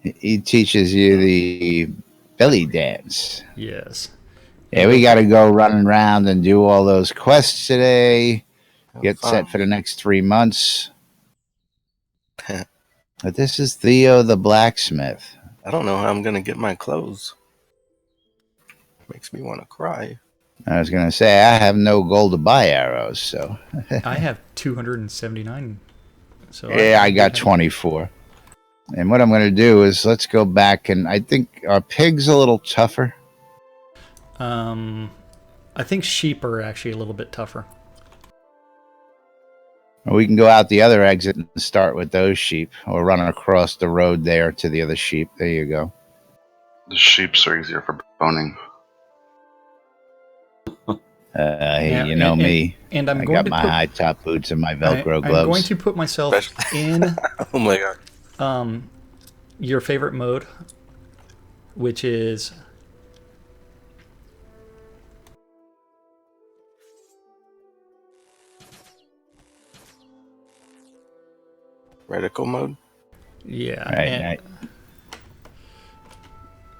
He teaches you the belly dance. Yes. Yeah, we got to go running around and do all those quests today. Get set for the next 3 months. But this is Theo the blacksmith. I don't know how I'm going to get my clothes. Makes me want to cry. I was going to say, I have no gold to buy arrows, so. I have 279. So yeah, I got 24. And what I'm going to do is let's go back and I think are pigs a little tougher? I think sheep are actually a little bit tougher. Or we can go out the other exit and start with those sheep, or run across the road there to the other sheep. There you go. The sheeps are easier for boning. Hey, Now, you know me. And I'm I going got to my put, high top boots and my Velcro gloves. I'm going to put myself in Oh my god. your favorite mode, which is Reticle mode? yeah. Right.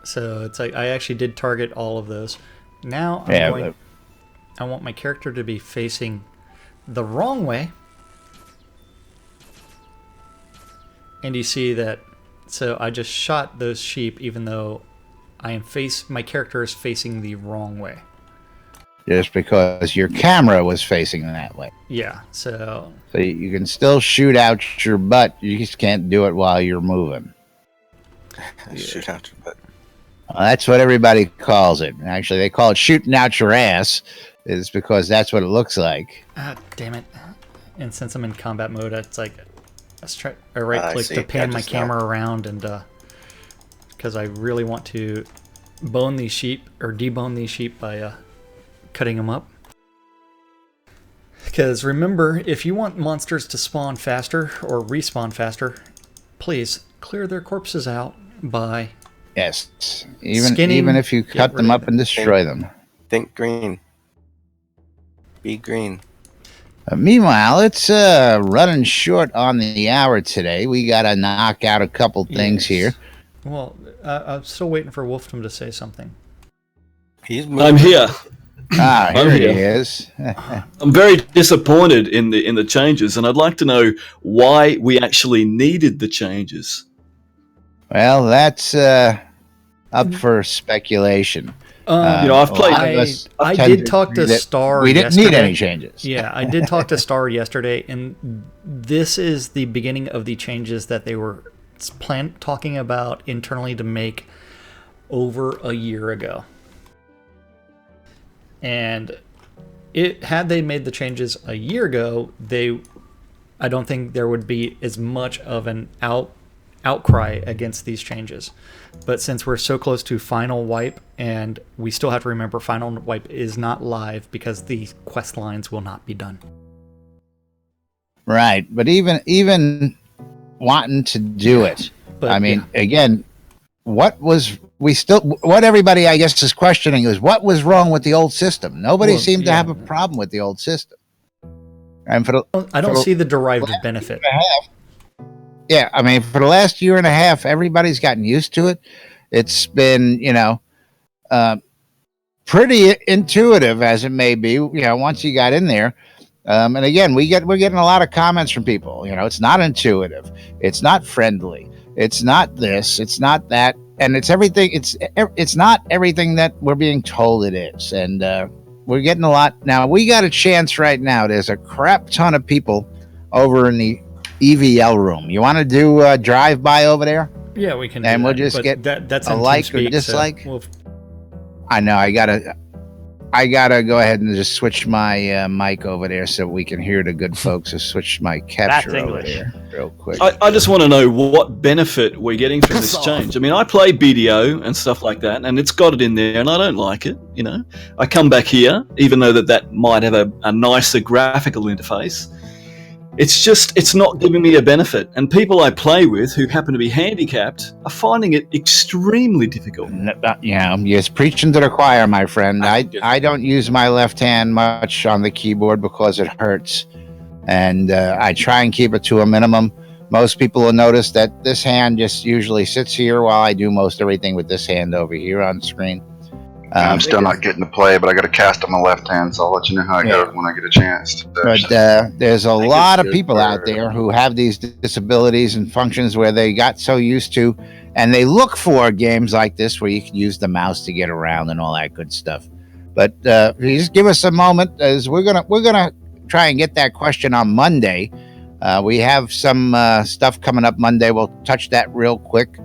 So it's like I actually did target all of those. Now I want my character to be facing the wrong way. And you see that, so I just shot those sheep even though my character is facing the wrong way. Just because your camera was facing that way. Yeah, so you can still shoot out your butt. You just can't do it while you're moving. Shoot out your butt. That's what everybody calls it. Actually, they call it shooting out your ass. Is because that's what it looks like. ah, damn it. And since I'm in combat mode, it's like I right click to pan my camera around, and because I really want to bone these sheep or debone these sheep by cutting them up. Because remember, if you want monsters to spawn faster or respawn faster, please clear their corpses out by Yes, skinning, even if you cut them up and destroy them. Think green. Be green. Meanwhile, it's running short on the hour today. We got to knock out a couple things here. Well, I'm still waiting for Wolfram to say something. I'm here. Here he is. I'm very disappointed in the changes, and I'd like to know why we actually needed the changes. Well, that's up for speculation. I've played. I did talk to Starr. We didn't need any changes. Yeah, I did talk to Starr yesterday, and this is the beginning of the changes that they were talking about internally to make over a year ago. And had they made the changes a year ago, I don't think there would be as much of an outcry against these changes. But since we're so close to Final Wipe, and we still have to remember Final Wipe is not live because the quest lines will not be done. Right, but even wanting to do it, But, I mean, again, what everybody I guess is questioning is what was wrong with the old system. Nobody seemed to have a problem with the old system. And I don't see the derived benefit. Yeah, I mean, for the last year and a half, everybody's gotten used to it. It's been, pretty intuitive as it may be, once you got in there. And again, we're getting a lot of comments from people. It's not intuitive. It's not friendly. It's not this. It's not that. And it's everything. It's not everything that we're being told it is. And we're getting a lot. Now, we got a chance right now. There's a crap ton of people over in the EVL room. You want to do a drive-by over there? Yeah, we can. And we'll just get that's a like or dislike. I know. I gotta go ahead and just switch my mic over there so we can hear the good folks. So switch my capture over there real quick. I just want to know what benefit we're getting from this change. I mean, I play BDO and stuff like that, and it's got it in there, and I don't like it. I come back here, even though that might have a nicer graphical interface. It's not giving me a benefit. And people I play with who happen to be handicapped are finding it extremely difficult. You're preaching to the choir, my friend. I don't use my left hand much on the keyboard because it hurts. And I try and keep it to a minimum. Most people will notice that this hand just usually sits here while I do most everything with this hand over here on screen. I'm still not getting to play, but I got a cast on my left hand, so I'll let you know how it goes when I get a chance. But there's a lot of people out there who have these disabilities and functions where they got so used to, and they look for games like this where you can use the mouse to get around and all that good stuff. But you just give us a moment, as we're gonna try and get that question on Monday. We have some stuff coming up Monday. We'll touch that real quick.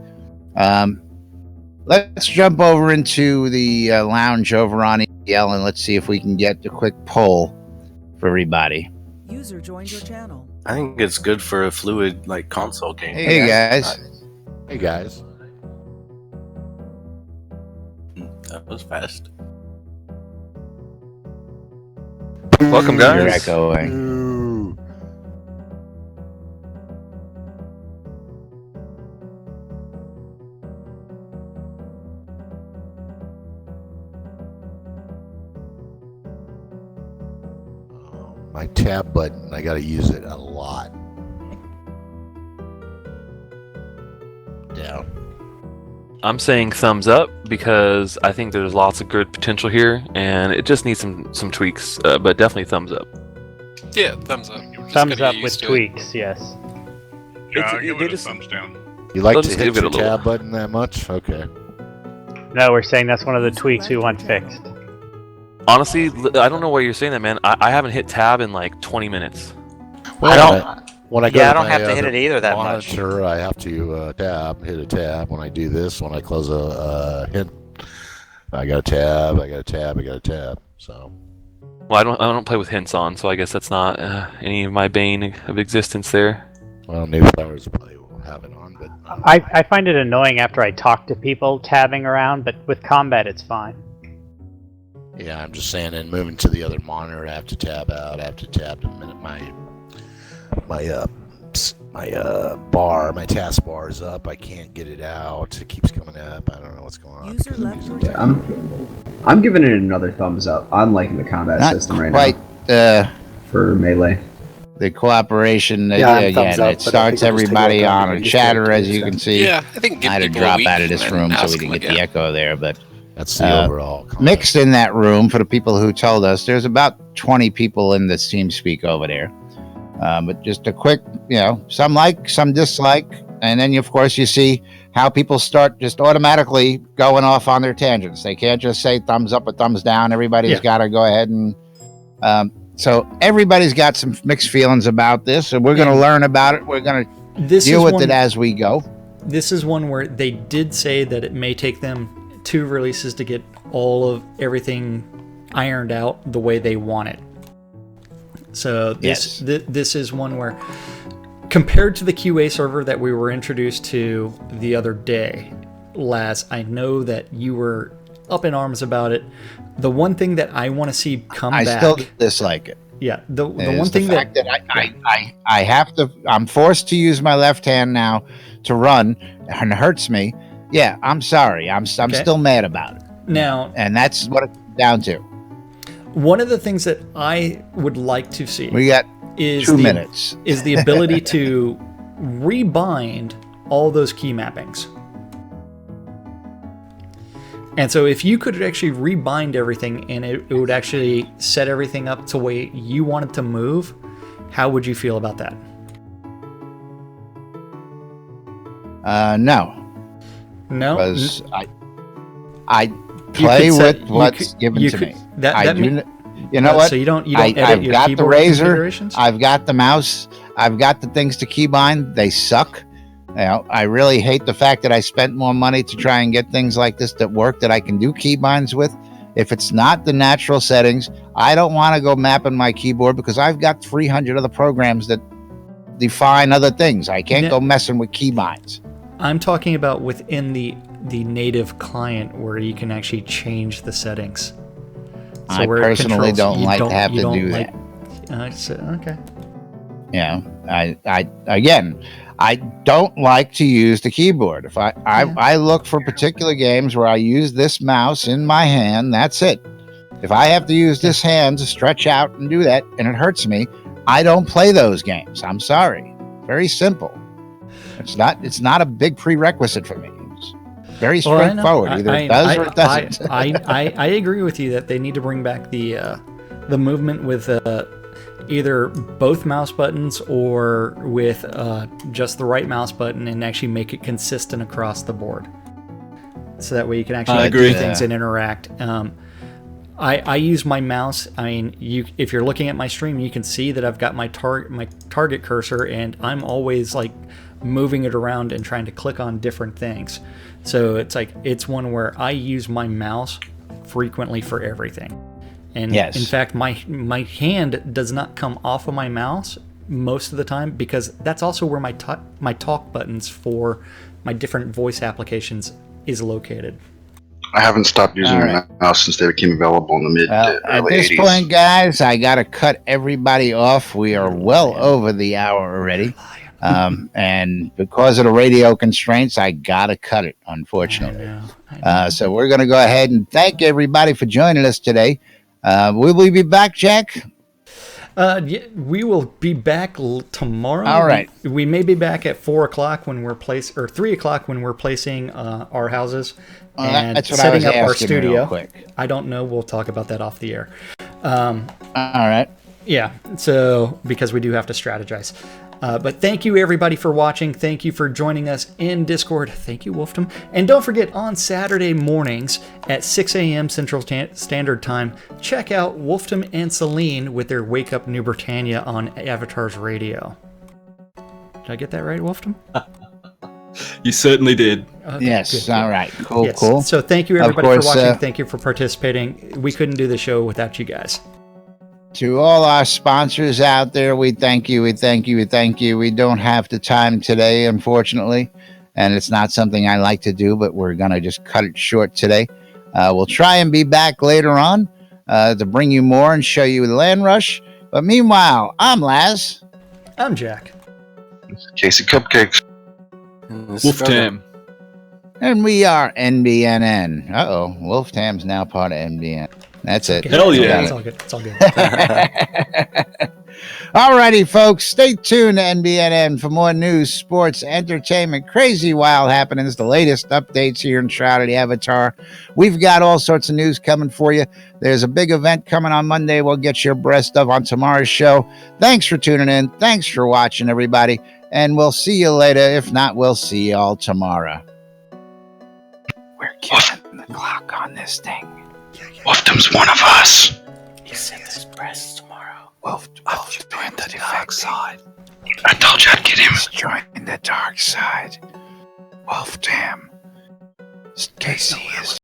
Let's jump over into the lounge over on EL and let's see if we can get a quick poll for everybody. User joined your channel. I think it's good for a fluid console game. Hey guys. Hey guys. That was fast. Welcome, You're guys. echoing. My tab button, I gotta use it a lot. Down. I'm saying thumbs up because I think there's lots of good potential here, and it just needs some tweaks, but definitely thumbs up. Yeah, thumbs up. Thumbs up with tweaks, yes. Yeah, I'll give it a thumbs down. You like I'll to just hit give it your a little. tab button that much? Okay. No, we're saying that's one of the tweaks we want fixed. Honestly, I don't know why you're saying that, man. I haven't hit tab in like 20 minutes. Well, when I go I to don't my have to hit other it either that much. monitor, I have to hit a tab. When I do this, when I close a hint, I got a tab, I got a tab, I got a tab. So. Well, I don't play with hints on, so I guess that's not any of my bane of existence there. Well, new players probably will have it on, but I find it annoying after I talk to people tabbing around, but with combat it's fine. yeah, I'm just saying. And moving to the other monitor, I have to tab out. I have to tab the minute my task bar is up. I can't get it out. It keeps coming up. I don't know what's going on. User left your Yeah, I'm giving it another thumbs up. I'm liking the combat Not system right quite, now. For Melee. The cooperation, Yeah, again, thumbs up, it but I starts think I'll just take everybody a look on at a it. chatter, as you can see. Yeah, I think give I had to people a drop week out of this and room so ask we didn't them get the again. echo there, but that's the overall. Mixed in that room, for the people who told us, there's about 20 people in this team speak over there. But just a quick, some like, some dislike, and then of course you see how people start just automatically going off on their tangents. They can't just say thumbs up or thumbs down. Everybody's got to go ahead and so everybody's got some mixed feelings about this, and we're going to learn about it. We're going to deal with it as we go. This is one where they did say that it may take them 2 releases to get all of everything ironed out the way they want it. So this is one where, compared to the QA server that we were introduced to the other day, Laz, I know that you were up in arms about it. The one thing that I want to see come back... I still dislike it. Yeah, the one thing that I have to... I'm forced to use my left hand now to run, and it hurts me. Yeah, I'm sorry. I'm still mad about it. Now... And that's what it comes down to. One of the things that I would like to see... We got is 2 minutes. Is the ability to rebind all those key mappings. And so if you could actually rebind everything and it would actually set everything up to the way you wanted to move, how would you feel about that? No. No? Because I play with what's given to me. You know what? So you don't edit I've your got the keyboard razor. configurations? I've got the mouse. I've got the things to keybind. They suck. I really hate the fact that I spent more money to try and get things like this that work that I can do keybinds with. If it's not the natural settings, I don't want to go mapping my keyboard because I've got 300 other programs that define other things. I can't go messing with keybinds. I'm talking about within the native client where you can actually change the settings. I personally don't like to have to do that. Okay. Yeah, I don't like to use the keyboard. If I look for particular games where I use this mouse in my hand, that's it. If I have to use this hand to stretch out and do that, and it hurts me, I don't play those games. I'm sorry. Very simple. It's not a big prerequisite for me. It's very straightforward. Either it does or it doesn't. I agree with you that they need to bring back the movement with either both mouse buttons or with just the right mouse button and actually make it consistent across the board. So that way you can actually do things and interact. I use my mouse. I mean, if you're looking at my stream, you can see that I've got my target cursor, and I'm always like moving it around and trying to click on different things. So it's one where I use my mouse frequently for everything. And in fact, my hand does not come off of my mouse most of the time because that's also where my talk buttons for my different voice applications is located. I haven't stopped using them now since they became available in the mid to At early this 80s. point, guys, I got to cut everybody off. We are well over the hour already. And because of the radio constraints, I got to cut it, unfortunately. I know. So we're going to go ahead and thank everybody for joining us today. Will we be back, Jack? Yeah, we will be back tomorrow. All right. We may be back at 4 o'clock when we're or 3 o'clock when we're placing our houses and that's what setting I was up our asking studio. real quick. I don't know. We'll talk about that off the air. All right. Yeah. So because we do have to strategize. But thank you everybody for watching. Thank you for joining us in Discord. Thank you, Wolfdom. And don't forget, on Saturday mornings at 6 a.m. Central Standard Time, check out Wolfdom and Celine with their Wake Up New Britannia on Avatars Radio. Did I get that right, Wolfdom? You certainly did. Okay, yes. good. All right. Cool. Yes. Cool. So thank you everybody course, for watching. Thank you for participating. We couldn't do the show without you guys. To all our sponsors out there, we thank you, we thank you, we thank you. We don't have the time today, unfortunately, and it's not something I like to do, but we're going to just cut it short today. We'll try and be back later on to bring you more and show you the Land Rush. But meanwhile, I'm Laz. I'm Jack. Casey Cupcakes. Wolftam. And we are NBNN. Uh-oh, Wolftam's now part of NBN. That's it. Hell yeah. It's all good. It's all good. All righty, folks. Stay tuned to NBNN for more news, sports, entertainment, crazy wild happenings, the latest updates here in Shroud of the Avatar. We've got all sorts of news coming for you. There's a big event coming on Monday we'll get you abreast of on tomorrow's show. Thanks for tuning in. Thanks for watching, everybody. And we'll see you later. If not, we'll see you all tomorrow. We're killing the clock on this thing. Wolfdom's one of us. You said this press tomorrow. Wolf join the dark side. I told you I'd get him. Join the dark side. Wolf, damn. Casey is